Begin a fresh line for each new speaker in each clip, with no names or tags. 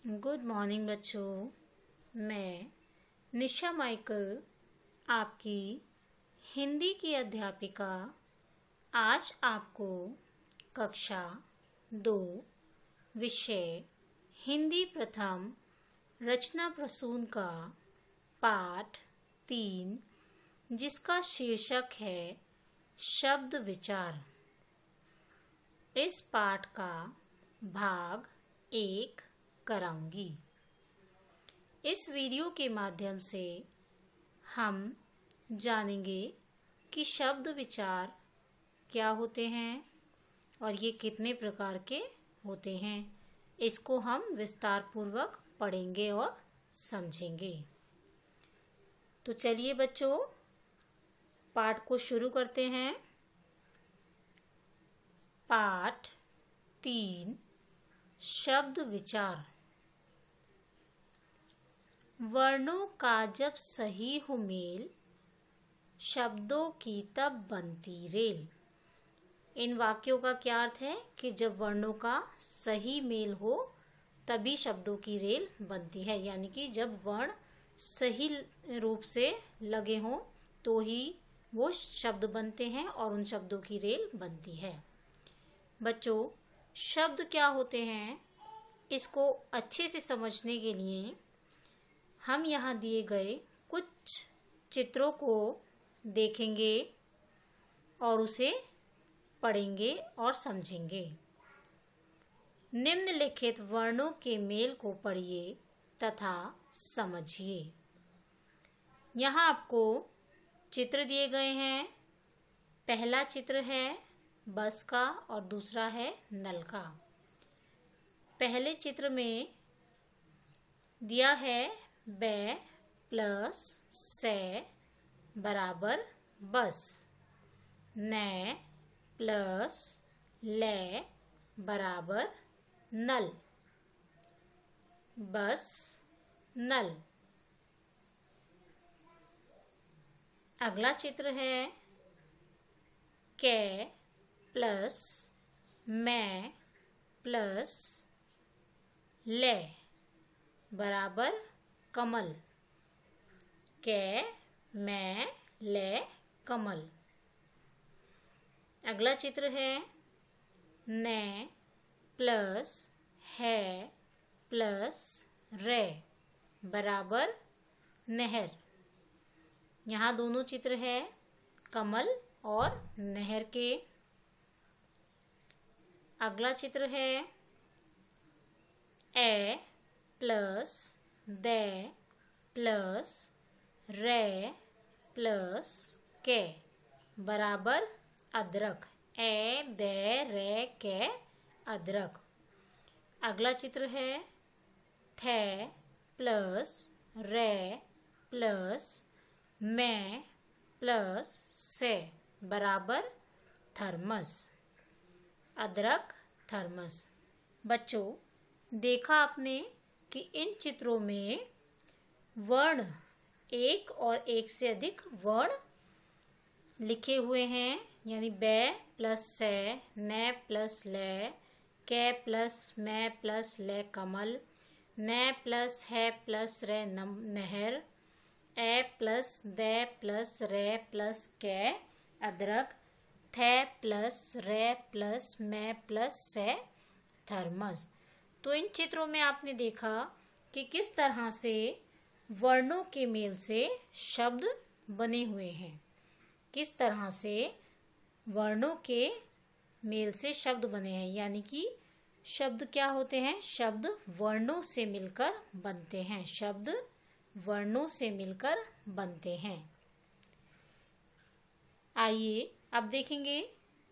Good morning बच्चों। मैं निशा Michael, आपकी हिंदी की अध्यापिका, आज आपको कक्षा 2 विषय हिंदी प्रथम रचना प्रसून का पाठ 3 जिसका शीर्षक है शब्द विचार, इस पाठ का भाग 1 कराऊंगी। इस वीडियो के माध्यम से हम जानेंगे कि शब्द विचार क्या होते हैं और ये कितने प्रकार के होते हैं। इसको हम विस्तार पूर्वक पढ़ेंगे और समझेंगे। तो चलिए बच्चों, पाठ को शुरू करते हैं। पाठ 3 शब्द विचार। वर्णों का जब सही हो मेल, शब्दों की तब बनती रेल। इन वाक्यों का क्या अर्थ है कि जब वर्णों का सही मेल हो तभी शब्दों की रेल बनती है, यानी कि जब वर्ण सही रूप से लगे हों तो ही वो शब्द बनते हैं और उन शब्दों की रेल बनती है। बच्चों, शब्द क्या होते हैं, इसको अच्छे से समझने के लिए हम यहाँ दिए गए कुछ चित्रों को देखेंगे और उसे पढ़ेंगे और समझेंगे। निम्नलिखित वर्णों के मेल को पढ़िए तथा समझिए। यहाँ आपको चित्र दिए गए हैं। पहला चित्र है बस का और दूसरा है नल का। पहले चित्र में दिया है बै प्लस से बराबर बस, नै प्लस ले बराबर नल, बस नल। अगला चित्र है कै प्लस मैं प्लस ले बराबर कमल, कै मैं ले कमल। अगला चित्र है नै प्लस है प्लस रे बराबर नहर। यहाँ दोनों चित्र है कमल और नहर के। अगला चित्र है ए प्लस दे प्लस रे प्लस के बराबर अदरक, ए दे रे के अदरक। अगला चित्र है थे प्लस रे प्लस मैं प्लस से बराबर थर्मस, अदरक थर्मस। बच्चों, देखा आपने कि इन चित्रों में वर्ण एक और एक से अधिक वर्ण लिखे हुए हैं, यानी बै प्लस से, नै प्लस ले, कै प्लस मैं प्लस ले कमल, नै प्लस है प्लस रे नहर, ए प्लस दे प्लस रे प्लस कै अदरक, थे प्लस रे प्लस मैं प्लस से थर्मस। तो इन चित्रों में आपने देखा कि किस तरह से वर्णों के मेल से शब्द बने हुए हैं, किस तरह से वर्णों के मेल से शब्द बने हैं, यानी कि शब्द क्या होते हैं, शब्द वर्णों से मिलकर बनते हैं, शब्द वर्णों से मिलकर बनते हैं। आइए अब देखेंगे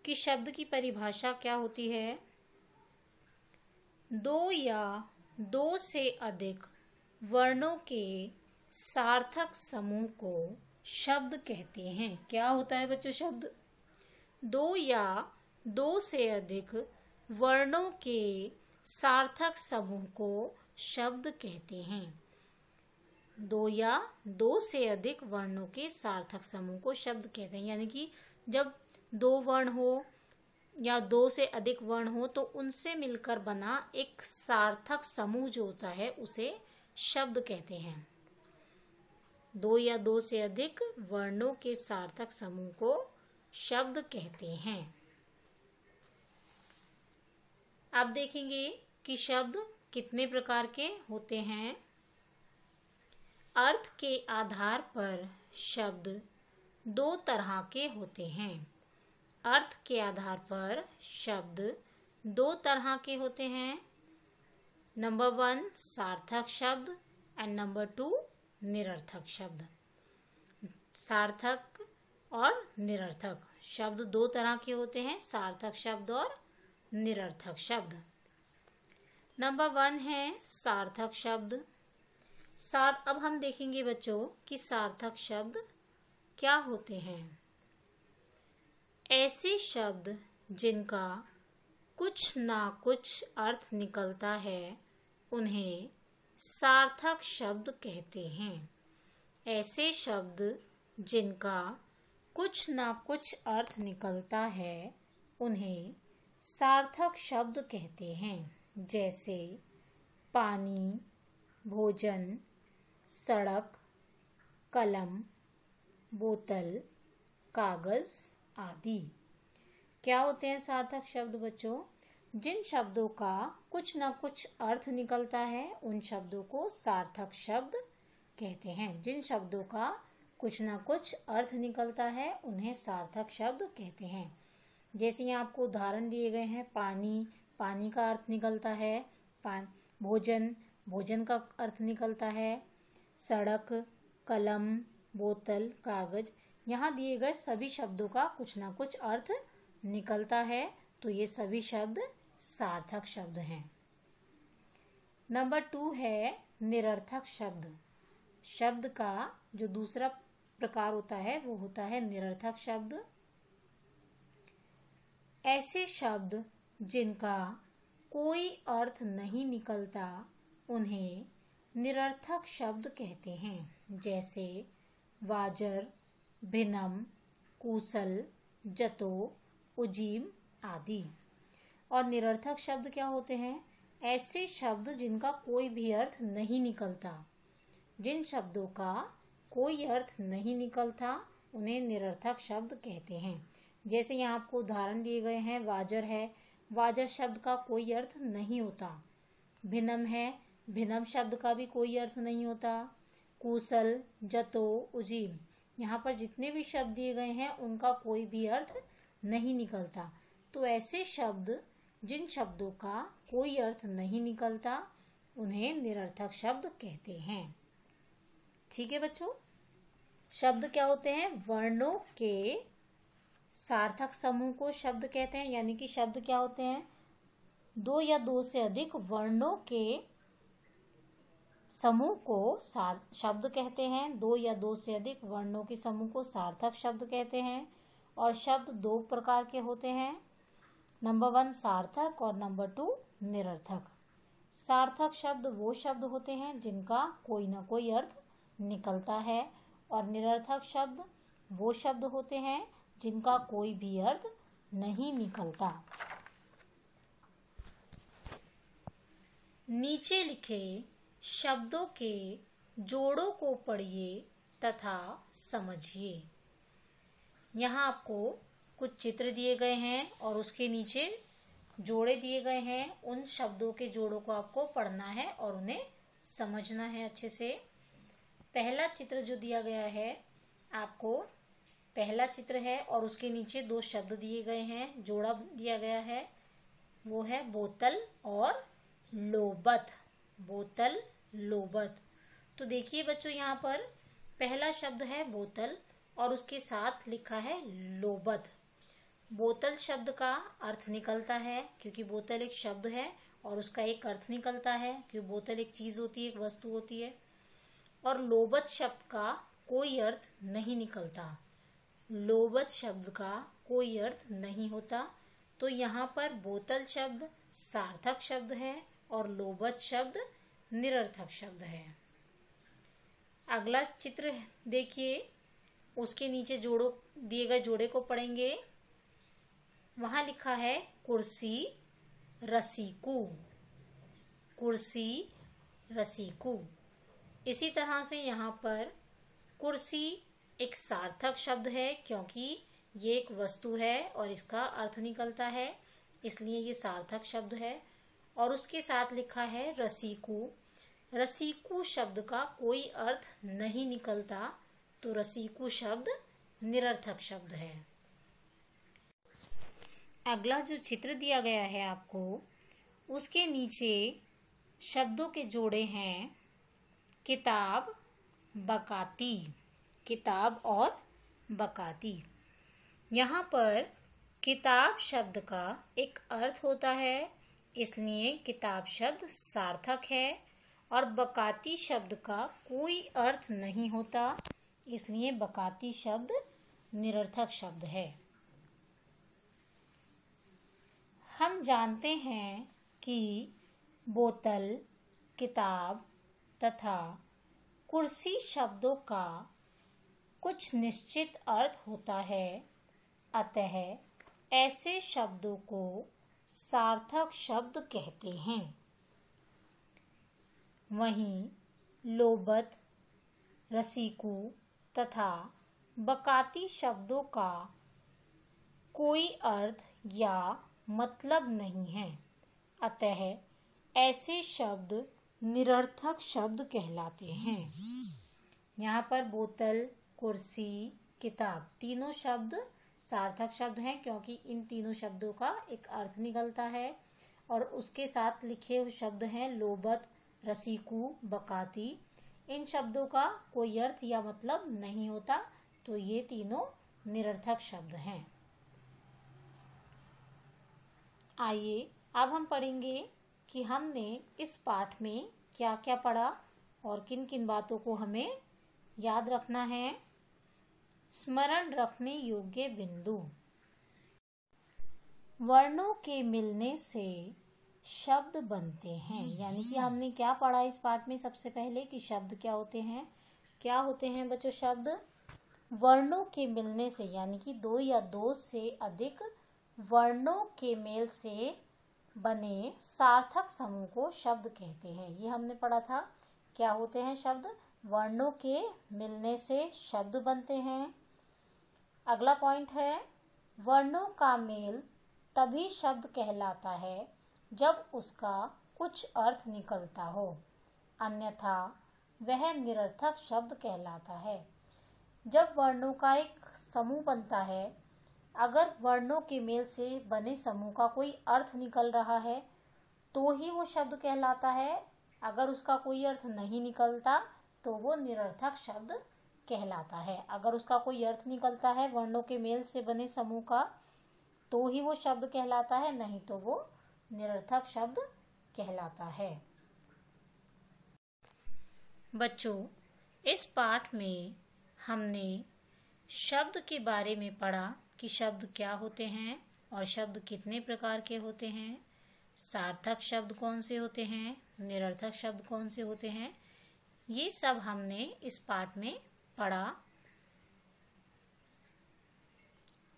कि शब्द की परिभाषा क्या होती है। दो या दो से अधिक वर्णों के सार्थक समूह को शब्द कहते हैं। क्या होता है बच्चों शब्द? दो या दो से अधिक वर्णों के सार्थक समूह को शब्द कहते हैं। दो या दो से अधिक वर्णों के सार्थक समूह को शब्द कहते हैं, यानी कि जब दो वर्ण हो या दो से अधिक वर्ण हो तो उनसे मिलकर बना एक सार्थक समूह जो होता है उसे शब्द कहते हैं। दो या दो से अधिक वर्णों के सार्थक समूह को शब्द कहते हैं। अब देखेंगे कि शब्द कितने प्रकार के होते हैं। अर्थ के आधार पर शब्द दो तरह के होते हैं। अर्थ के आधार पर शब्द दो तरह के होते हैं। नंबर 1 सार्थक शब्द एंड नंबर 2 निरर्थक शब्द। सार्थक और निरर्थक शब्द दो तरह के होते हैं, सार्थक शब्द और निरर्थक शब्द। नंबर 1 है सार्थक शब्द। अब हम देखेंगे बच्चों कि सार्थक शब्द क्या होते हैं। ऐसे शब्द जिनका कुछ ना कुछ अर्थ निकलता है उन्हें सार्थक शब्द कहते हैं। ऐसे शब्द जिनका कुछ ना कुछ अर्थ निकलता है उन्हें सार्थक शब्द कहते हैं। जैसे पानी, भोजन, सड़क, कलम, बोतल, कागज आदि। क्या होते हैं सार्थक शब्द बच्चों? जिन शब्दों का कुछ न कुछ अर्थ निकलता है उन शब्दों को सार्थक शब्द कहते हैं। जिन शब्दों का कुछ न कुछ अर्थ निकलता है उन्हें सार्थक शब्द कहते हैं। जैसे यहाँ आपको उदाहरण दिए गए हैं, पानी, पानी का अर्थ निकलता है, भोजन, भोजन का अर्थ निकलता है, सड़क, कलम, बोतल, कागज। यहाँ दिए गए सभी शब्दों का कुछ ना कुछ अर्थ निकलता है तो ये सभी शब्द सार्थक शब्द हैं। नंबर 2 है निरर्थक शब्द। शब्द का जो दूसरा प्रकार होता है वो होता है निरर्थक शब्द। ऐसे शब्द जिनका कोई अर्थ नहीं निकलता उन्हें निरर्थक शब्द कहते हैं। जैसे वाजर, भिन्नम, कुशल, जतो, उजीम आदि। और निरर्थक शब्द क्या होते हैं? ऐसे शब्द जिनका कोई भी अर्थ नहीं निकलता। जिन शब्दों का कोई अर्थ नहीं निकलता उन्हें निरर्थक शब्द कहते हैं। जैसे यहाँ आपको उदाहरण दिए गए हैं, वाजर है, वाजर शब्द का कोई अर्थ नहीं होता। भिन्नम है, भिन्नम शब्द का भी कोई अर्थ नहीं होता। कुशल, जतो, उजीम, यहाँ पर जितने भी शब्द दिए गए हैं उनका कोई भी अर्थ नहीं निकलता। तो ऐसे शब्द जिन शब्दों का कोई अर्थ नहीं निकलता उन्हें निरर्थक शब्द कहते हैं। ठीक है बच्चों, शब्द क्या होते हैं? वर्णों के सार्थक समूह को शब्द कहते हैं। यानी कि शब्द क्या होते हैं? दो या दो से अधिक वर्णों के समूह को शब्द कहते हैं। दो या दो से अधिक वर्णों के समूह को सार्थक शब्द कहते हैं। और शब्द दो प्रकार के होते हैं, नंबर 1 सार्थक और नंबर 2 निरर्थक। सार्थक शब्द वो शब्द होते हैं जिनका कोई ना कोई अर्थ निकलता है और निरर्थक शब्द वो शब्द होते हैं जिनका कोई भी अर्थ नहीं निकलता। नीचे लिखे शब्दों के जोड़ों को पढ़िए तथा समझिए। यहाँ आपको कुछ चित्र दिए गए हैं और उसके नीचे जोड़े दिए गए हैं। उन शब्दों के जोड़ों को आपको पढ़ना है और उन्हें समझना है अच्छे से। पहला चित्र जो दिया गया है आपको, पहला चित्र है और उसके नीचे दो शब्द दिए गए हैं, जोड़ा दिया गया है, वो है बोतल और लोबत। बोतल, लोबत। तो देखिए बच्चों, यहाँ पर पहला शब्द है बोतल और उसके साथ लिखा है लोबत। बोतल शब्द का अर्थ निकलता है क्योंकि बोतल एक शब्द है और उसका एक अर्थ निकलता है क्योंकि बोतल एक चीज़ होती है, एक वस्तु होती है। और लोबत शब्द का कोई अर्थ नहीं निकलता। लोबत शब्द का कोई अर्थ नहीं होता। तो यहाँ पर बोतल शब्द सार्थक शब्द है और लोबत शब्द निरर्थक शब्द है। अगला चित्र देखिए, उसके नीचे दिए गए जोड़े को पढ़ेंगे। वहाँ लिखा है कुर्सी रसीकू, कुर्सी रसीकू। इसी तरह से यहाँ पर कुर्सी एक सार्थक शब्द है, क्योंकि ये एक वस्तु है और इसका अर्थ निकलता है, इसलिए ये सार्थक शब्द है। और उसके साथ लिखा है रसीकू। रसीकू शब्द का कोई अर्थ नहीं निकलता, तो रसीकू शब्द निरर्थक शब्द है। अगला जो चित्र दिया गया है आपको, उसके नीचे शब्दों के जोड़े हैं किताब, बकाती, किताब और बकाती। यहाँ पर किताब शब्द का एक अर्थ होता है, इसलिए किताब शब्द सार्थक है, और बकाती शब्द का कोई अर्थ नहीं होता, इसलिए बकाती शब्द निरर्थक शब्द है। हम जानते हैं कि बोतल, किताब तथा कुर्सी शब्दों का कुछ निश्चित अर्थ होता है, अतः ऐसे शब्दों को सार्थक शब्द कहते हैं। वहीं लोबत, रसीकू तथा बकाती शब्दों का कोई अर्थ या मतलब नहीं है, अतः ऐसे शब्द निरर्थक शब्द कहलाते हैं। यहाँ पर बोतल, कुर्सी, किताब तीनों शब्द सार्थक शब्द हैं, क्योंकि इन तीनों शब्दों का एक अर्थ निकलता है, और उसके साथ लिखे हुए शब्द हैं लोबत, रसीकू, बकाती। इन शब्दों का कोई अर्थ या मतलब नहीं होता, तो ये तीनों निरर्थक शब्द हैं। आइए अब हम पढ़ेंगे कि हमने इस पाठ में क्या क्या पढ़ा और किन किन बातों को हमें याद रखना है। स्मरण रखने योग्य बिंदु। वर्णों के मिलने से शब्द बनते हैं, यानी कि हमने क्या पढ़ा इस पाठ में सबसे पहले कि शब्द क्या होते हैं। क्या होते हैं बच्चों शब्द? वर्णों के मिलने से, यानी कि दो या दो से अधिक वर्णों के मेल से बने सार्थक समूह को शब्द कहते हैं। ये हमने पढ़ा था। क्या होते हैं शब्द? वर्णों के मिलने से शब्द बनते हैं। अगला पॉइंट है, वर्णों का मेल तभी शब्द कहलाता है जब उसका कुछ अर्थ निकलता हो, अन्यथा वह निरर्थक शब्द कहलाता है। जब वर्णों का एक समूह बनता है, अगर वर्णों के मेल से बने समूह का कोई अर्थ निकल रहा है तो ही वो शब्द कहलाता है। अगर उसका कोई अर्थ नहीं निकलता तो वो निरर्थक शब्द कहलाता है। अगर उसका कोई अर्थ निकलता है वर्णों के मेल से बने समूह का तो ही वो शब्द कहलाता है, नहीं तो वो निरर्थक शब्द कहलाता है। बच्चों, इस पाठ में हमने शब्द के बारे में पढ़ा कि शब्द क्या होते हैं और शब्द कितने प्रकार के होते हैं, सार्थक शब्द कौन से होते हैं, निरर्थक शब्द कौन से होते हैं, ये सब हमने इस पाठ में पढ़ा।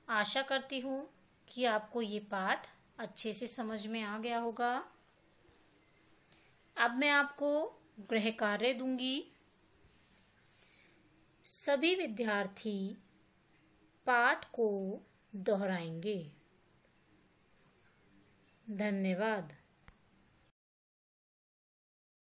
आशा करती हूँ कि आपको ये पाठ अच्छे से समझ में आ गया होगा। अब मैं आपको गृह कार्य दूंगी। सभी विद्यार्थी पाठ को दोहराएंगे। धन्यवाद।